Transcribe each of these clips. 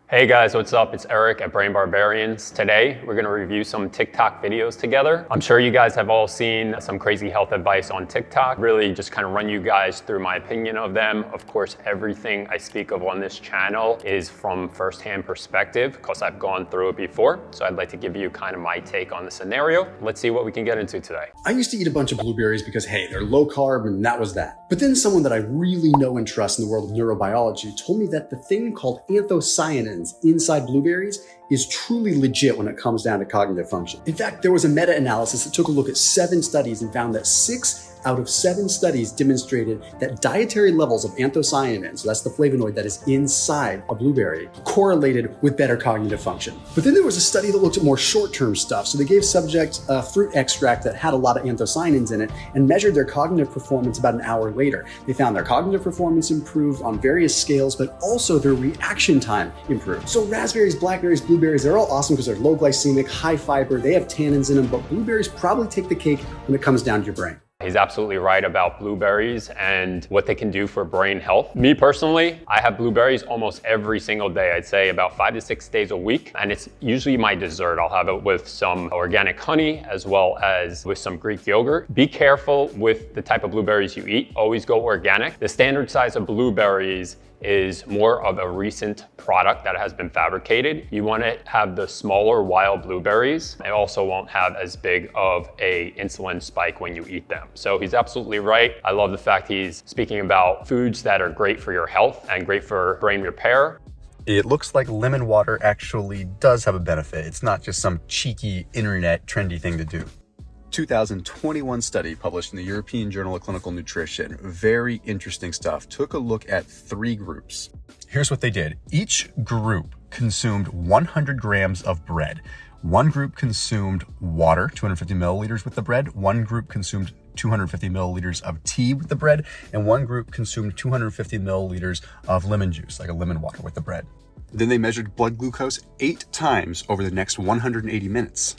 Hey guys, what's up? It's Eric at Brain Barbarians. Today, we're gonna review some TikTok videos together. I'm sure you guys have all seen some crazy health advice on TikTok. Really just kind of run you guys through my opinion of them. Of course, everything I speak of on this channel is from firsthand perspective because I've gone through it before. So I'd like to give you kind of my take on the scenario. Let's see what we can get into today. I used to eat a bunch of blueberries because, hey, they're low carb and that was that. But then someone that I really know and trust in the world of neurobiology told me that the thing called anthocyanins inside blueberries is truly legit when it comes down to cognitive function. In fact, there was a meta-analysis that took a look at 7 studies and found that 6 out of 7 studies demonstrated that dietary levels of anthocyanin, so that's the flavonoid that is inside a blueberry, correlated with better cognitive function. But then there was a study that looked at more short-term stuff. So they gave subjects a fruit extract that had a lot of anthocyanins in it and measured their cognitive performance about an hour later. They found their cognitive performance improved on various scales, but also their reaction time improved. So raspberries, blackberries, blueberries, they're all awesome because they're low glycemic, high fiber, they have tannins in them, but blueberries probably take the cake when it comes down to your brain. He's absolutely right about blueberries and what they can do for brain health. Me personally, I have blueberries almost every single day. I'd say about 5 to 6 days a week. And it's usually my dessert. I'll have it with some organic honey as well as with some Greek yogurt. Be careful with the type of blueberries you eat. Always go organic. The standard size of blueberries is more of a recent product that has been fabricated. You want to have the smaller wild blueberries. It also won't have as big of a insulin spike when you eat them. So he's absolutely right. I love the fact he's speaking about foods that are great for your health and great for brain repair. It looks like lemon water actually does have a benefit. It's not just some cheeky internet trendy thing to do. 2021 study published in the European Journal of Clinical Nutrition. Very interesting stuff. Took a look at 3 groups. Here's what they did. Each group consumed 100 grams of bread. One group consumed water, 250 milliliters with the bread. One group consumed 250 milliliters of tea with the bread. And one group consumed 250 milliliters of lemon juice, like a lemon water with the bread. Then they measured blood glucose 8 times over the next 180 minutes.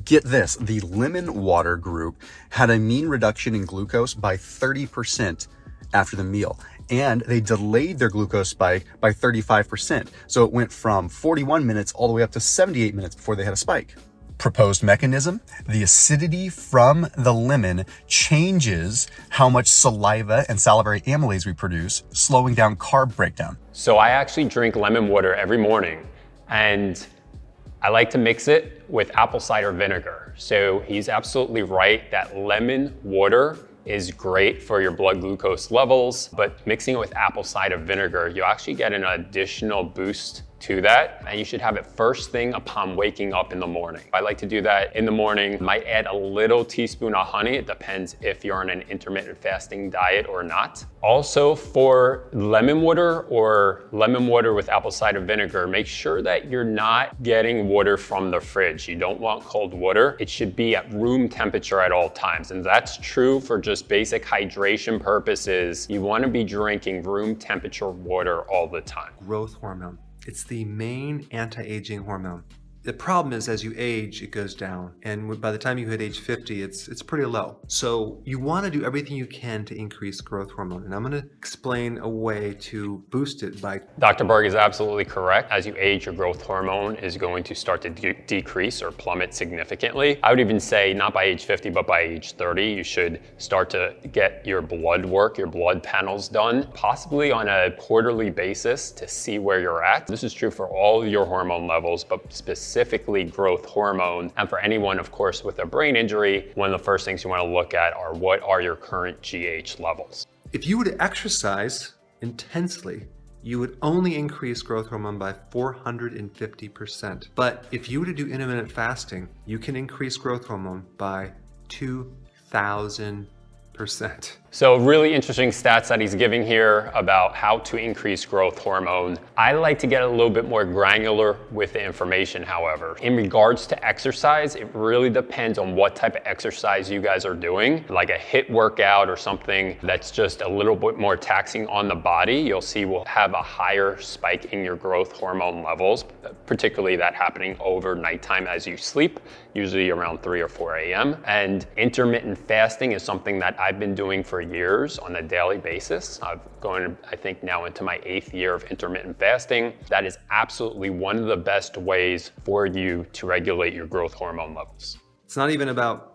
Get this, the lemon water group had a mean reduction in glucose by 30% after the meal, and they delayed their glucose spike by 35%. So it went from 41 minutes all the way up to 78 minutes before they had a spike. Proposed mechanism, the acidity from the lemon changes how much saliva and salivary amylase we produce, slowing down carb breakdown. So I actually drink lemon water every morning, and I like to mix it with apple cider vinegar. So he's absolutely right that lemon water is great for your blood glucose levels, but mixing it with apple cider vinegar, you actually get an additional boost to that, and you should have it first thing upon waking up in the morning. I like to do that in the morning. Might add a little teaspoon of honey. It depends if you're on an intermittent fasting diet or not. Also, for lemon water or lemon water with apple cider vinegar, make sure that you're not getting water from the fridge. You don't want cold water. It should be at room temperature at all times, and that's true for just basic hydration purposes. You want to be drinking room temperature water all the time. Growth hormone. It's the main anti-aging hormone. The problem is as you age, it goes down. And by the time you hit age 50, it's pretty low. So you want to do everything you can to increase growth hormone. And I'm going to explain a way to boost it by... Dr. Berg is absolutely correct. As you age, your growth hormone is going to start to decrease or plummet significantly. I would even say not by age 50, but by age 30, you should start to get your blood work, your blood panels done, possibly on a quarterly basis to see where you're at. This is true for all your hormone levels, but specifically growth hormone. And for anyone, of course, with a brain injury, one of the first things you want to look at are what are your current GH levels. If you were to exercise intensely, you would only increase growth hormone by 450%. But if you were to do intermittent fasting, you can increase growth hormone by 2,000%. So really interesting stats that he's giving here about how to increase growth hormone. I like to get a little bit more granular with the information, however. In regards to exercise, it really depends on what type of exercise you guys are doing. Like a HIIT workout or something that's just a little bit more taxing on the body, you'll see will have a higher spike in your growth hormone levels, particularly that happening over nighttime as you sleep, usually around 3 or 4 a.m. And intermittent fasting is something that I've been doing for years on a daily basis. I've gone, I think, now into my 8th year of intermittent fasting. That is absolutely one of the best ways for you to regulate your growth hormone levels. It's not even about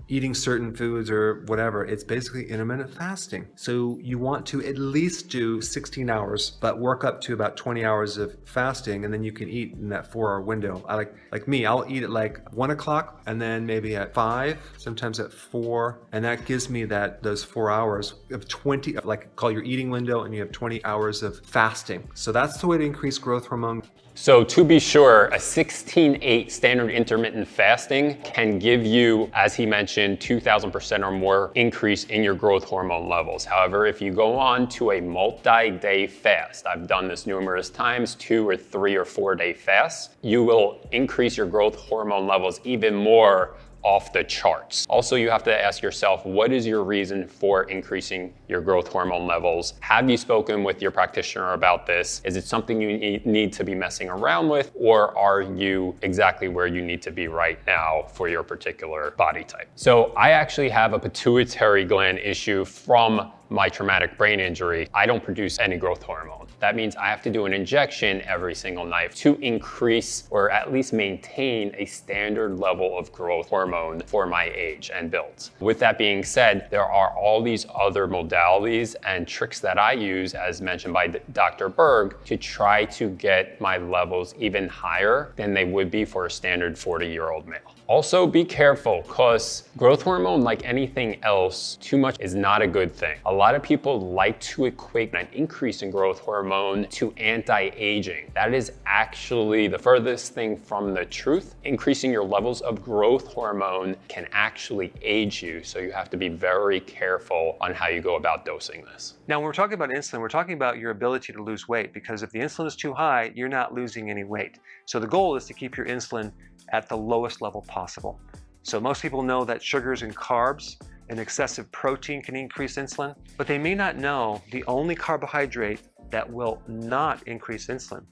eating certain foods or whatever. It's basically intermittent fasting. So you want to at least do 16 hours, but work up to about 20 hours of fasting, and then you can eat in that 4-hour window. I like me, I'll eat at like 1 o'clock and then maybe at 5, sometimes at 4. And that gives me those 4 hours of 20, like call your eating window, and you have 20 hours of fasting. So that's the way to increase growth hormone. So to be sure, a 16-8 standard intermittent fasting can give you, as he mentioned, 2,000% or more increase in your growth hormone levels. However, if you go on to a multi-day fast, I've done this numerous times, 2 or 3 or 4 day fasts, you will increase your growth hormone levels even more off the charts. Also, you have to ask yourself, what is your reason for increasing your growth hormone levels? Have you spoken with your practitioner about this? Is it something you need to be messing around with, or are you exactly where you need to be right now for your particular body type? So I actually have a pituitary gland issue from my traumatic brain injury. I don't produce any growth hormone. That means I have to do an injection every single night to increase or at least maintain a standard level of growth hormone for my age and build. With that being said, there are all these other modalities and tricks that I use, as mentioned by Dr. Berg, to try to get my levels even higher than they would be for a standard 40-year-old male. Also, be careful, because growth hormone, like anything else, too much is not a good thing. A lot of people like to equate an increase in growth hormone to anti-aging. That is actually the furthest thing from the truth. Increasing your levels of growth hormone can actually age you, so you have to be very careful on how you go about dosing this. Now, when we're talking about insulin, we're talking about your ability to lose weight, because if the insulin is too high, you're not losing any weight. So the goal is to keep your insulin at the lowest level possible. So most people know that sugars and carbs and excessive protein can increase insulin, but they may not know the only carbohydrate that will not increase insulin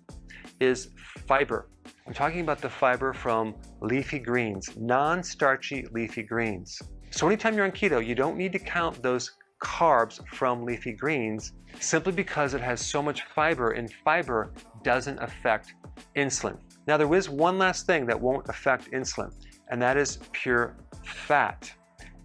is fiber. I'm talking about the fiber from leafy greens, non-starchy leafy greens. So anytime you're on keto, you don't need to count those carbs from leafy greens, simply because it has so much fiber, and fiber doesn't affect insulin. Now, there is one last thing that won't affect insulin, and that is pure fat,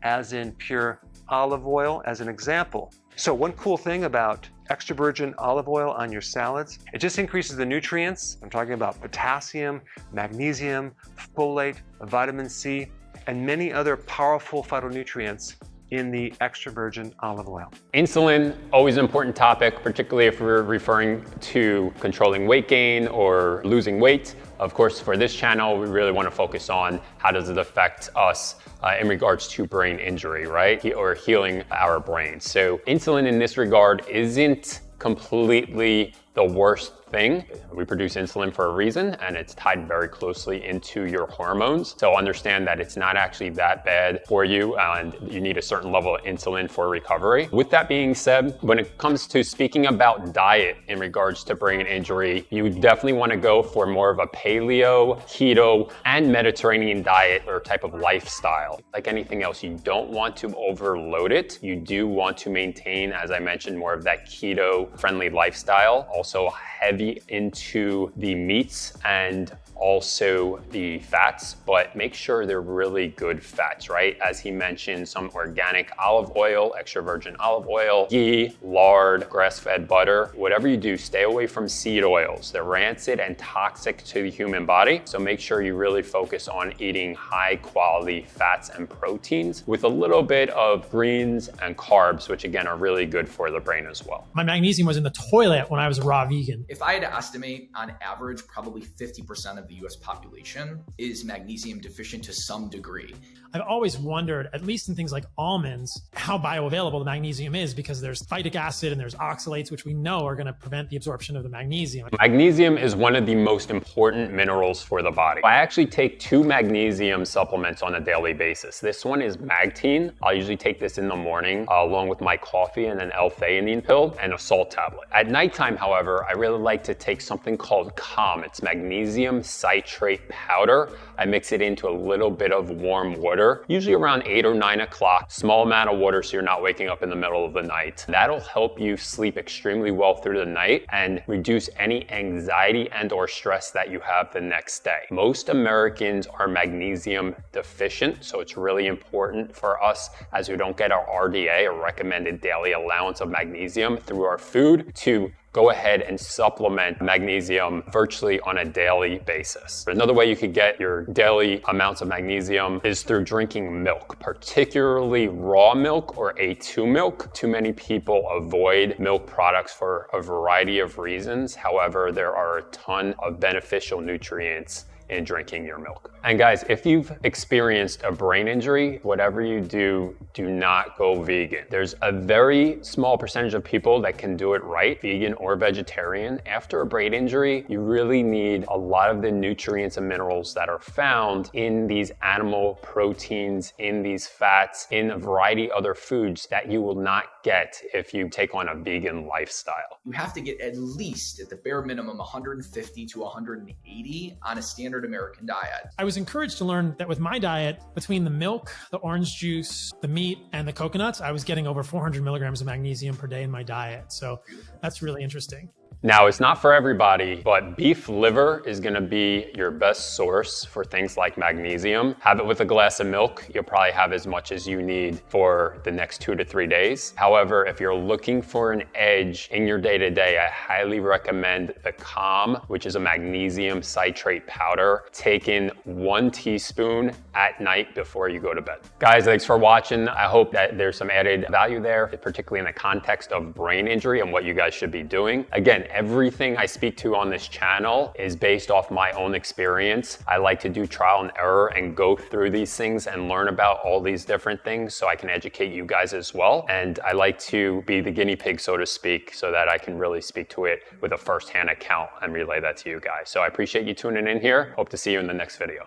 as in pure olive oil, as an example. So one cool thing about extra virgin olive oil on your salads, it just increases the nutrients. I'm talking about potassium, magnesium, folate, vitamin C, and many other powerful phytonutrients in the extra virgin olive oil. Insulin, always an important topic, particularly if we're referring to controlling weight gain or losing weight. Of course, for this channel, we really want to focus on how does it affect us in regards to brain injury, right? Or healing our brain. So insulin in this regard isn't completely the worst thing. We produce insulin for a reason, and it's tied very closely into your hormones. So understand that it's not actually that bad for you, and you need a certain level of insulin for recovery. With that being said, when it comes to speaking about diet in regards to brain injury, you definitely want to go for more of a paleo, keto, and Mediterranean diet or type of lifestyle. Like anything else, you don't want to overload it. You do want to maintain, as I mentioned, more of that keto-friendly lifestyle. Also heavy into the meats and also the fats, but make sure they're really good fats, right? As he mentioned, some organic olive oil, extra virgin olive oil, ghee, lard, grass-fed butter. Whatever you do, stay away from seed oils. They're rancid and toxic to the human body. So make sure you really focus on eating high quality fats and proteins with a little bit of greens and carbs, which again are really good for the brain as well. My magnesium was in the toilet when I was a raw vegan. If I had to estimate, on average, probably 50% of the US population is magnesium deficient to some degree. I've always wondered, at least in things like almonds, how bioavailable the magnesium is, because there's phytic acid and there's oxalates, which we know are going to prevent the absorption of the magnesium. Magnesium is one of the most important minerals for the body. I actually take 2 magnesium supplements on a daily basis. This one is Magtein. I'll usually take this in the morning along with my coffee and an L-theanine pill and a salt tablet. At nighttime, however, I really like to take something called Calm. It's magnesium citrate powder. I mix it into a little bit of warm water, usually around 8 or 9 o'clock. Small amount of water so you're not waking up in the middle of the night. That'll help you sleep extremely well through the night and reduce any anxiety and or stress that you have the next day. Most Americans are magnesium deficient, so it's really important for us, as we don't get our RDA, or recommended daily allowance of magnesium, through our food, to go ahead and supplement magnesium virtually on a daily basis. Another way you could get your daily amounts of magnesium is through drinking milk, particularly raw milk or A2 milk. Too many people avoid milk products for a variety of reasons. However, there are a ton of beneficial nutrients in drinking your milk. And guys, if you've experienced a brain injury, whatever you do, do not go vegan. There's a very small percentage of people that can do it right, vegan or vegetarian. After a brain injury, you really need a lot of the nutrients and minerals that are found in these animal proteins, in these fats, in a variety of other foods that you will not get if you take on a vegan lifestyle. You have to get at least, at the bare minimum, 150 to 180 on a standard American diet. I was encouraged to learn that with my diet, between the milk, the orange juice, the meat, and the coconuts, I was getting over 400 milligrams of magnesium per day in my diet. So that's really interesting. Now, it's not for everybody, but beef liver is gonna be your best source for things like magnesium. Have it with a glass of milk. You'll probably have as much as you need for the next 2 to 3 days. However, if you're looking for an edge in your day-to-day, I highly recommend the Calm, which is a magnesium citrate powder, taken 1 teaspoon at night before you go to bed. Guys, thanks for watching. I hope that there's some added value there, particularly in the context of brain injury and what you guys should be doing. Again, everything I speak to on this channel is based off my own experience. I like to do trial and error and go through these things and learn about all these different things so I can educate you guys as well. And I like to be the guinea pig, so to speak, so that I can really speak to it with a first-hand account and relay that to you guys. So I appreciate you tuning in here. Hope to see you in the next video.